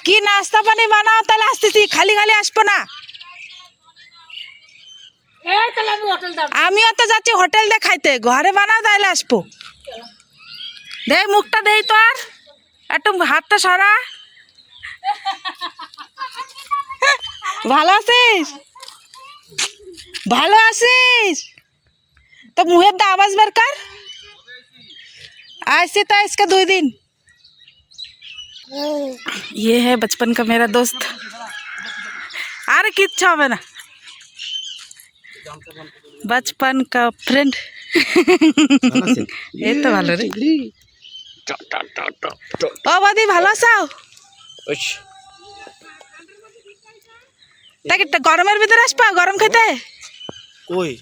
কি নাস্তা পানি বানাও, তাহলে আসতেছি, খালি খালি আসবো না। আমিও তো যাচ্ছি হোটেল দিয়ে খাইতে, ঘরে বানাও তাহলে আসবো। দেই মুখটা দেই তো, আর একটু হাতটা সরা। ভালো আছিস? ভালো আছিস তো মুহের দা আওয়াজ বের কর। ऐसे था इसका 2 दिन। ये है बचपन का मेरा दोस्त। अरे किच्छा হবে না, बचपन का फ्रेंड। এই তো ভালো রে। ও বাদি ভালো আছো? তাকে গরমের ভিতরে আসবা, গরম খেতে। কই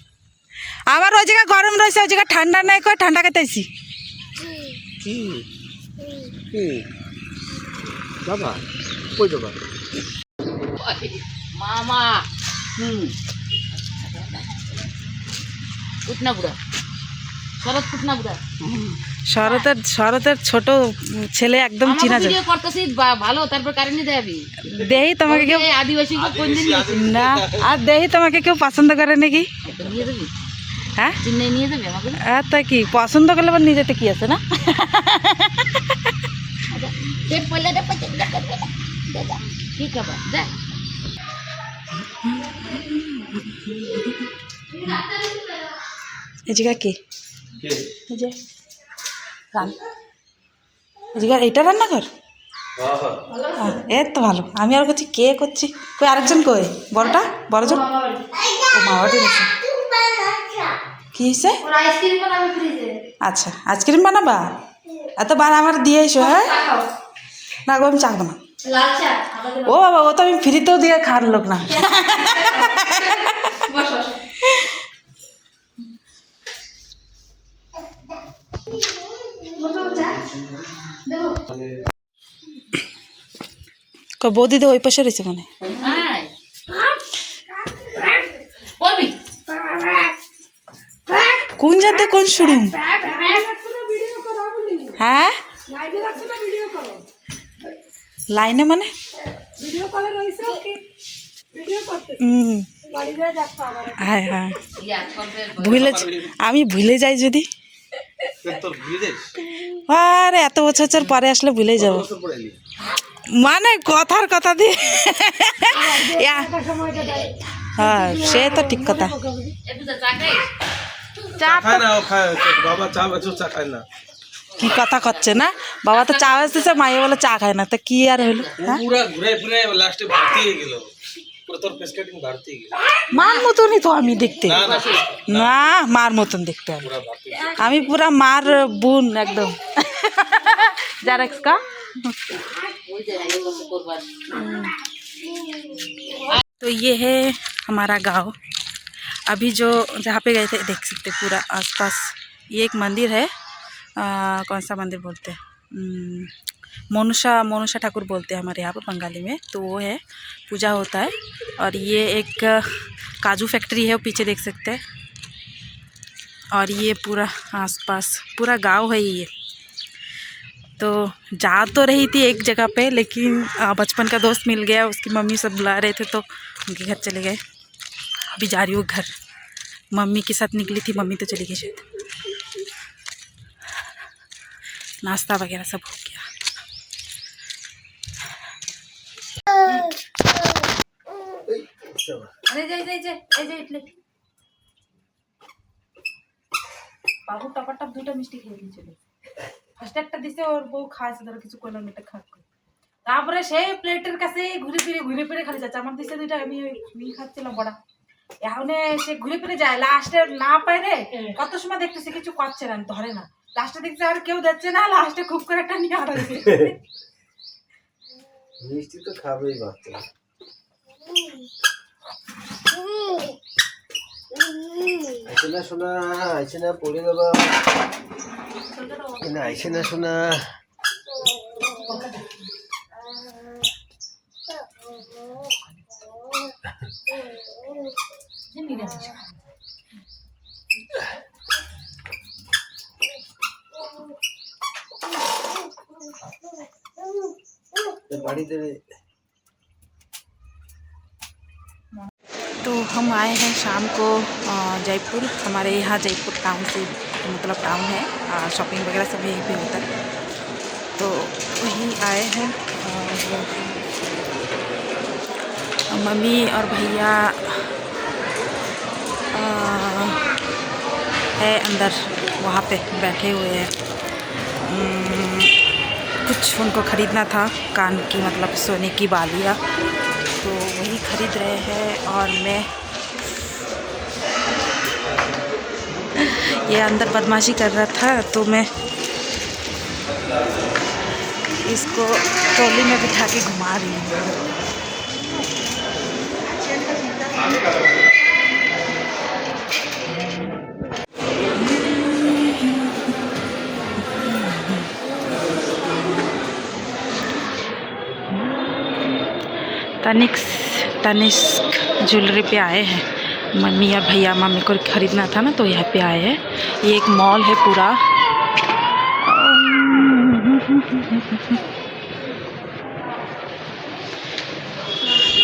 আমার ওই জায়গা গরম রয়েছে, ওই জায়গা ঠান্ডা নাই, কই ঠান্ডা খেতে আইছি। কি কি বাবা কই যাবা মামা উঠনা বুড়া শরৎ উঠনা বুড়া শরতের ছোট ছেলে একদম চিনা যায়। ভিডিও করতেছি ভালো, তারপর কারেন্ট দেবি দেহি তোমাকে কেউ আদিবাসী কোন দিন না, আর দেহি তোমাকে কেউ পছন্দ করে নাকি? নিয়ে যাবি? হ্যাঁ চেন্নাই নিয়ে যাবি আমাকে? তা কি পছন্দ করলে আবার নিয়ে যেতে কি আছে না? ঠিক আছে যা। এই জায়গা কি? এই যে এই জায়গা এইটা রান্নাঘর? এর তো ভালো। আমি আর করছি কে করছি, কই আরেকজন কই? বড়টা বড়জন? ও মা বাড়ি গেছে। কি হয়েছে? আচ্ছা আইসক্রিম বানাবা? এত বার আমার দিয়ে এসো। হ্যাঁ না গো আমি চাকবো না। ও বাবা, ও তো আমি ফ্রিতেও দিয়ে খাওয়ার লোক না। বৌদি তো ওই পাশে রয়েছে মানে। কোন জাতে কোন শুরুম? হ্যাঁ লাইনে মানে হ্যাঁ হ্যাঁ ভুলে, আমি ভুলে যাই যদি। আরে এত বছর পরে আসলে ভুলে যাব মানে কথার কথা দিয়ে। হ্যাঁ সে তো ঠিক কথা। কি কথা করছে না বাবা, তো চা আসতেছে, মাইয়ে বলে চা খায় না, তো কি আর হইলো? মার মতনই তো আমি দেখতে, না মার মতন দেখতে আমি পুরা মার বোন একদম। जारक्स का। तो ये है हमारा गांव। अभी जो जहाँ पे गए थे देख सकते पूरा आसपास। ये एक मंदिर है, कौन सा मंदिर बोलते हैं, मोनुषा ठाकुर बोलते हैं हमारे यहाँ पर बंगाली में। तो वो है, पूजा होता है। और ये एक काजू फैक्ट्री है, वो पीछे देख सकते हैं। और ये पूरा आसपास पूरा गांव है ये। तो जा तो रही थी एक जगह पे, लेकिन बचपन का दोस्त मिल गया, उसकी मम्मी सब बुला रहे थे तो उनके घर चले गए। अभी जा रही हूँ घर, मम्मी के साथ निकली थी, मम्मी तो चली गई शायद। नाश्ता वगैरह सब हो गया। बाबू टपा टप दुटा मिष्टि खेয়ে দিয়েছিল। ফার্স্ট একটা দিছে, ওর বউ খাইছে, ধরো কিছু কইলাম এটা খাক। তারপরে সেই প্লেটের কাছে ঘুরে ফিরে খালি যাচ্ছে। আমার দিছে দুইটা, আমি খাচ্ছিলাম বড়া। এখন সে ঘুরে ফিরে যায়, লাস্টে না পায় রে, কত সময় দেখতেছে কিছু করছে না, ধরে না। লাস্টে দেখছে আর কেউ দিচ্ছে না, লাস্টে খুব করে একটা নিয়ে হারাইছে। মিষ্টি তো খাবেই বাচ্চা। আইছে না শোনা, আইছে না পড়ে যাবা, আইছে না শোনা। বাড়িতে तो हम आए हैं शाम को जयपुर। हमारे यहाँ जयपुर टाउन से मतलब टाउन है, शॉपिंग वगैरह सब यहीं पे होता है, तो वहीं आए हैं। और मम्मी और भैया है अंदर, वहाँ पे बैठे हुए हैं। कुछ उनको ख़रीदना था, कान की मतलब सोने की बालियाँ, तो वही ख़रीद रहे हैं। और मैं ये अंदर बदमाशी कर रहा था, तो मैं इसको ट्रॉली में बिठा के घुमा रही हूँ। तनिष्क ज्वेलरी पे आए हैं मम्मी और भैया। मम्मी को ख़रीदना था ना, तो यहाँ पे आए हैं। ये एक मॉल है पूरा।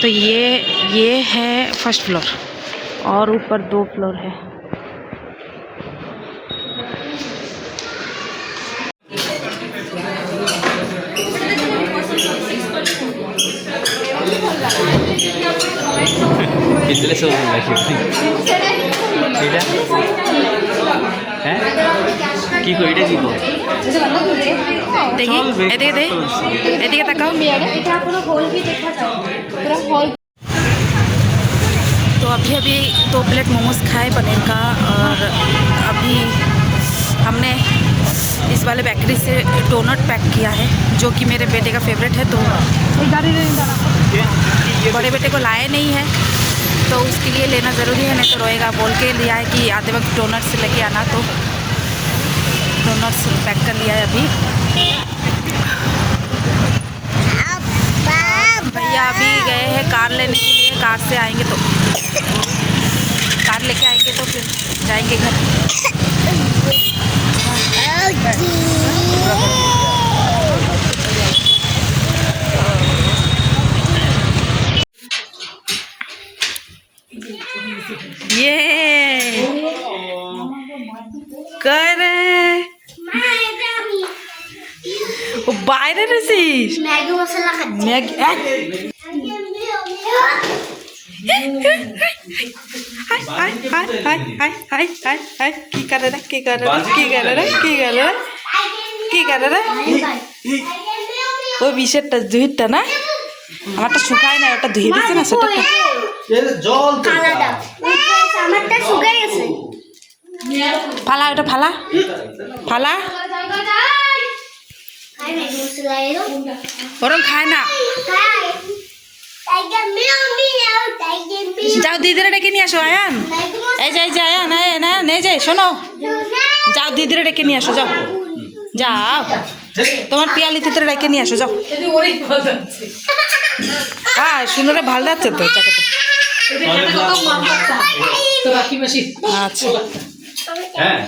तो ये है फर्स्ट फ्लोर और ऊपर 2 फ्लोर है। कितने सौ কি কই এটা কি কই देखिए এদিকে তাকাও। तो अभी 2 प्लेट मोमोज खाए पनीर का, और अभी हमने इस वाले बेकरी से डोनट पैक किया है, जो कि मेरे बेटे का फेवरेट है। तो बड़े बेटे को लाए नहीं है, तो उसके लिए लेना ज़रूरी है, नहीं तो रोएगा। बोल के लिया है कि आते वक्त डोनट्स लेके आना, तो डोनट्स पैक कर लिया है अभी। भैया अभी गए हैं कार लेने के लिए, कार से आएंगे तो कार लेके आएंगे तो फिर जाएंगे घर। ये कर ও বাইরে রেছিস ম্যাগি মশলা খাচ্ছি। ম্যাগি কি করে রে কি করে রে কি করে রে কি করে রে কি করে রে ওই বিষেরটা দুইটা না, আমারটা শুকায় না, ওটা ধুয়ে দিচ্ছে না, সেটা জল কালাটা আমারটা শুকিয়ে গেছে। ফালা, ওটা ফালা ফালা। খাই ম্যাগি মশলা এলো ওরম খায় না। টাইগার মিয়াও মিয়াও টাইগার মিয়াও যাও দিদিরা ডেকে নিয়ে আসো। আয়ান এই যে আয়ান না নে যাই, শোনো, যাও দিদিরা ডেকে নিয়ে আসো, যাও যাও, তোমার পিয়ালি তিতরে ডেকে নিয়ে আসো, যাও। হ্যাঁ শুনে ভালো যাচ্ছে তো চাকাটা। আচ্ছা হ্যাঁ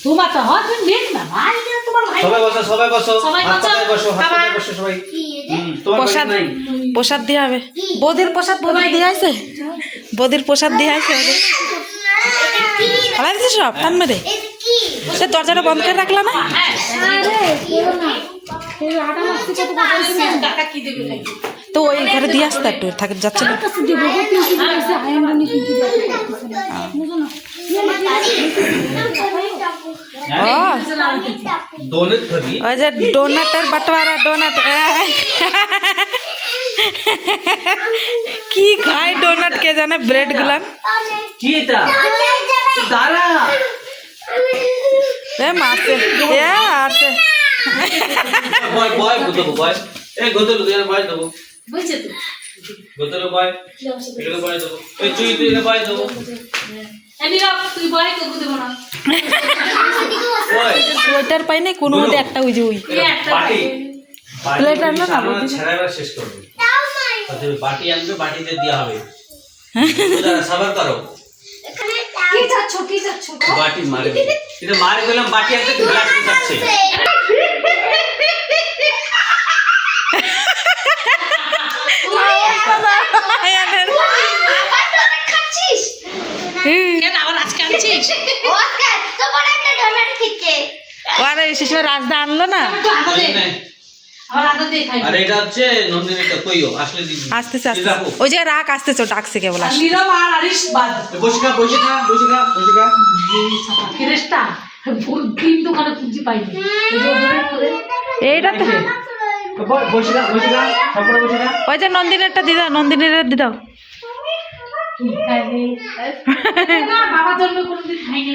তোমার তো হয় তুমি দেখ না ভাই, তোমার ভাই সবাই বসো সবাই হাত বসো। পাতায় বসো, হাত পাতায় বসো সবাই। তোমার প্রসাদ বাড়ি নাই? প্রসাদ দিয়ে হবে। বৌদির প্রসাদ দিয়ে আছে, বৌদির প্রসাদ দিয়ে আছে। ফালাই দিচ্ছে সব টান মেরে। সে দরজাটা বন্ধ করে রাখলা না? টাকা কি দেবে ভাই? তো ওই ঘরে দিয়ে আসতে একটু থাকে যাচ্ছে না। ও ডোনেট খাবি ওই যে ডোনাটের বাটোয়ারা, ডোনাট কি খায় ডোনাট কে জানে, ব্রেড গুলান। কি এটা দাঁড়া এ মারছে এ আরছে। বয় বয় গোতলো বয় এই গোতলো দিয়ে বয় দেবো, বুঝছে তো গোতলো বয় এগুলো বয় দেবো, এই চুই তুই বয় দেবো। আমি রাখ তুই বয় তো দেব না। বয় ওইটার পাই নাই কোনো মতে একটা ওই যে ওই বাটি প্লেট আনলো না, আমরা ছেড়াবার শেষ করব। বাটি আনবে, বাটিতে দেওয়া হবে। সাবার করো। এখানে কি চাচ্ছ বাটি মারে এটা মারে গেলাম বাটি একটা গ্লাস খাচ্ছে খাচ্ছিস কেন আবার আজকে আনছিস ওকে তো বড় একটা টমেটো খেতে আরে শেষে রাজদা আনলো না। একটু আদা দে আবার আদা দে খাই আর এটা হচ্ছে নন্দিনীটা কইও আসলে দিদি আসতেছে আসতেছে ওই যে রাখ আসতেছে ও ডাকছে কেবল আর আসছে। নীরব আর আরিশ বাদ বসে খা বসে খা বসে খা বসে খা ফেরেশতা ফুল তিন দোকানে খুঁজে পাইনি এই যে ওদের করে এইটা তো বসে খা সম্পূর্ণ বসে খা ওই যে নন্দিনীরটা দিদা নন্দিনীর দিদাও। খাইনি না বাবা জন্ম কোনদিন খাইনি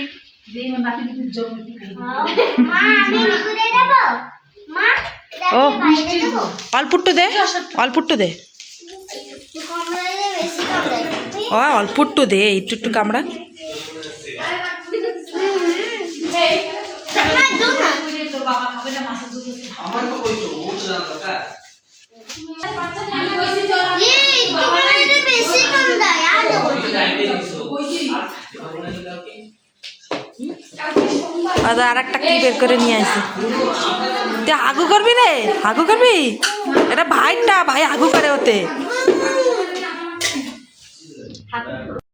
যেই নাতি দিদির জন্ম খাইনি মা আমি ঘুরে দেব মা ও বাইরে দেব অল্পুট্টু দে অল্পুট্টু দে কমলাইলে বেশি কামড়ায় ও অল্পুট্টু দে একটু একটু কামড়া। মা দো না তোর বাবা খাবে না মাছের দুধ আমার তো কইছো ও তো জানা কথা এই কমলাইলে বেশি কামড়ায় আর দেব আর একটা কি বের করে নিয়ে আসি তুই হাগু করবি রে হাগু করবি এটা ভাইটা ভাই হাগু করে ওতে